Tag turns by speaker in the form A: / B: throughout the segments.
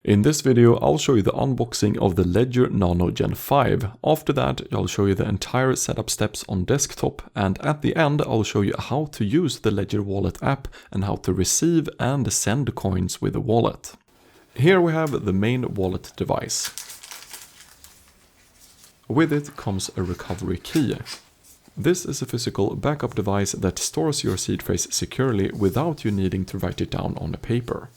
A: In this video, I'll show you the unboxing of the Ledger Nano Gen 5. After that, I'll show you the entire setup steps on desktop, and at the end, I'll show you how to use the Ledger Wallet app and how to receive and send coins with the wallet. Here we have the main wallet device. With it comes a recovery key. This is a physical backup device that stores your seed phrase securely without you needing to write it down on a paper.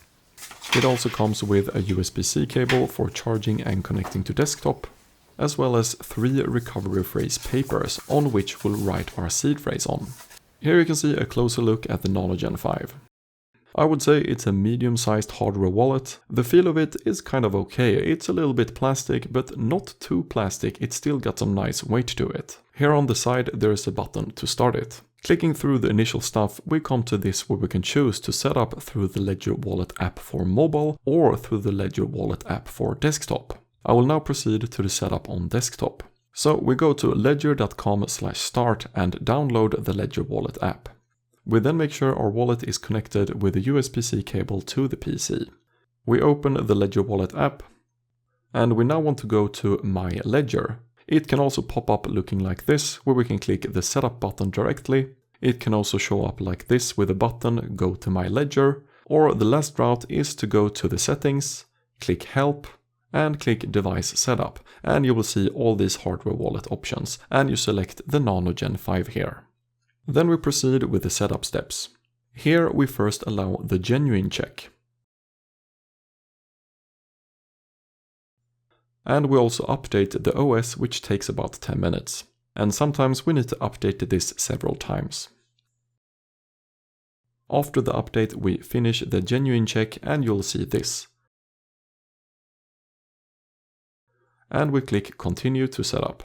A: It also comes with a USB-C cable for charging and connecting to desktop, as well as 3 recovery phrase papers on which we'll write our seed phrase on. Here you can see a closer look at the Nano Gen 5. I would say it's a medium-sized hardware wallet. The feel of it is kind of okay. It's a little bit plastic, but not too plastic. It's still got some nice weight to it. Here on the side there is a button to start it. Clicking through the initial stuff, we come to this where we can choose to set up through the Ledger Wallet app for mobile or through the Ledger Wallet app for desktop. I will now proceed to the setup on desktop. So we go to ledger.com/start and download the Ledger Wallet app. We then make sure our wallet is connected with a USB-C cable to the PC. We open the Ledger Wallet app, and we now want to go to My Ledger. It can also pop up looking like this, where we can click the setup button directly. It can also show up like this with a button, go to My Ledger, or the last route is to go to the settings, click Help, and click Device Setup, and you will see all these hardware wallet options, and you select the Nano Gen 5 here. Then we proceed with the setup steps. Here we first allow the genuine check. And we also update the OS, which takes about 10 minutes. And sometimes we need to update this several times. After the update, we finish the genuine check and you'll see this. And we click Continue to set up.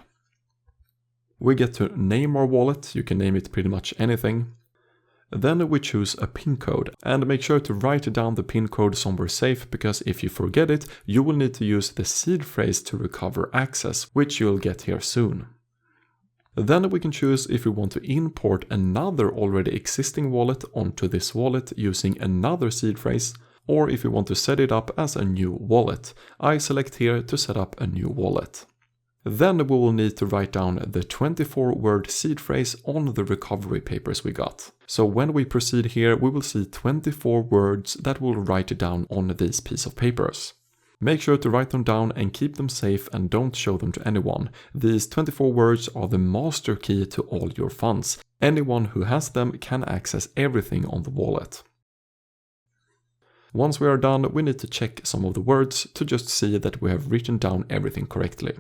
A: We get to name our wallet. You can name it pretty much anything. Then we choose a PIN code and make sure to write down the PIN code somewhere safe, because if you forget it, you will need to use the seed phrase to recover access, which you'll get here soon. Then we can choose if we want to import another already existing wallet onto this wallet using another seed phrase, or if we want to set it up as a new wallet. I select here to set up a new wallet. Then we will need to write down the 24-word seed phrase on the recovery papers we got. So when we proceed here, we will see 24 words that we'll write down on this piece of papers. Make sure to write them down and keep them safe and don't show them to anyone. These 24 words are the master key to all your funds. Anyone who has them can access everything on the wallet. Once we are done, we need to check some of the words to just see that we have written down everything correctly.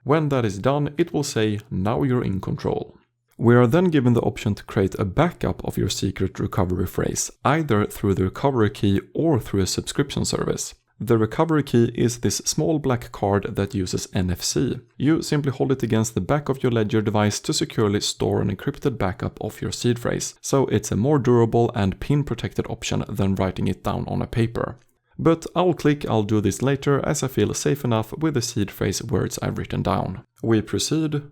A: When that is done, it will say, now you're in control. We are then given the option to create a backup of your secret recovery phrase, either through the recovery key or through a subscription service. The recovery key is this small black card that uses NFC. You simply hold it against the back of your Ledger device to securely store an encrypted backup of your seed phrase, so it's a more durable and pin-protected option than writing it down on a paper. But I'll do this later as I feel safe enough with the seed phrase words I've written down. We proceed.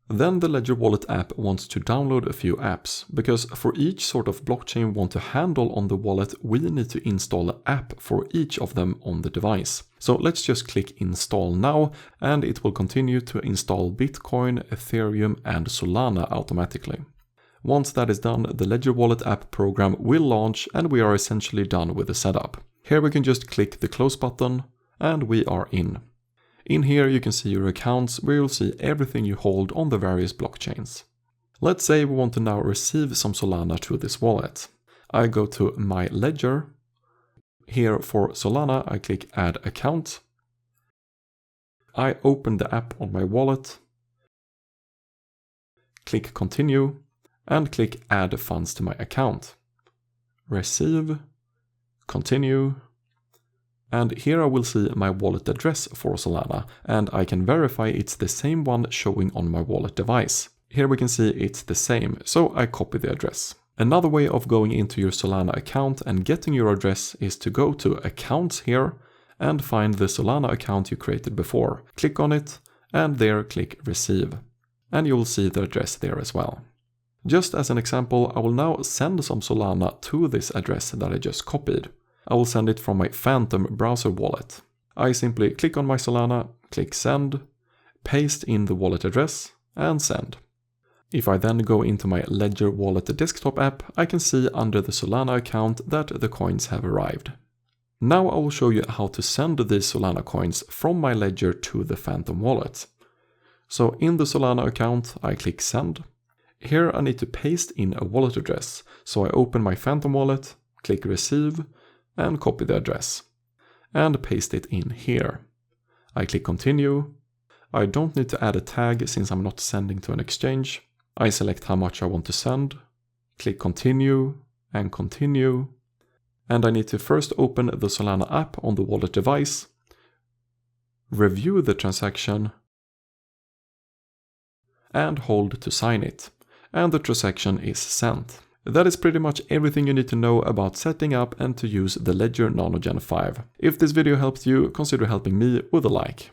A: Then the Ledger Wallet app wants to download a few apps, because for each sort of blockchain we want to handle on the wallet, we need to install an app for each of them on the device. So let's just click Install Now, and it will continue to install Bitcoin, Ethereum, and Solana automatically. Once that is done, the Ledger Wallet app program will launch and we are essentially done with the setup. Here we can just click the close button and we are in. In here you can see your accounts where you'll see everything you hold on the various blockchains. Let's say we want to now receive some Solana to this wallet. I go to My Ledger. Here for Solana I click Add Account. I open the app on my wallet. Click Continue and click Add Funds to my account. Receive. Continue, and here I will see my wallet address for Solana, and I can verify it's the same one showing on my wallet device. Here we can see it's the same, so I copy the address. Another way of going into your Solana account and getting your address is to go to Accounts here and find the Solana account you created before. Click on it and there click Receive, and you will see the address there as well. Just as an example, I will now send some Solana to this address that I just copied. I will send it from my Phantom browser wallet. I simply click on my Solana, click send, paste in the wallet address, and send. If I then go into my Ledger Wallet desktop app, I can see under the Solana account that the coins have arrived. Now I will show you how to send these Solana coins from my Ledger to the Phantom wallet. So in the Solana account, I click send. Here I need to paste in a wallet address, so I open my Phantom wallet, click receive, and copy the address, and paste it in here. I click continue. I don't need to add a tag since I'm not sending to an exchange. I select how much I want to send, click continue, and I need to first open the Solana app on the wallet device, review the transaction, and hold to sign it, and the transaction is sent. That is pretty much everything you need to know about setting up and to use the Ledger Nano Gen 5. If this video helped you, consider helping me with a like.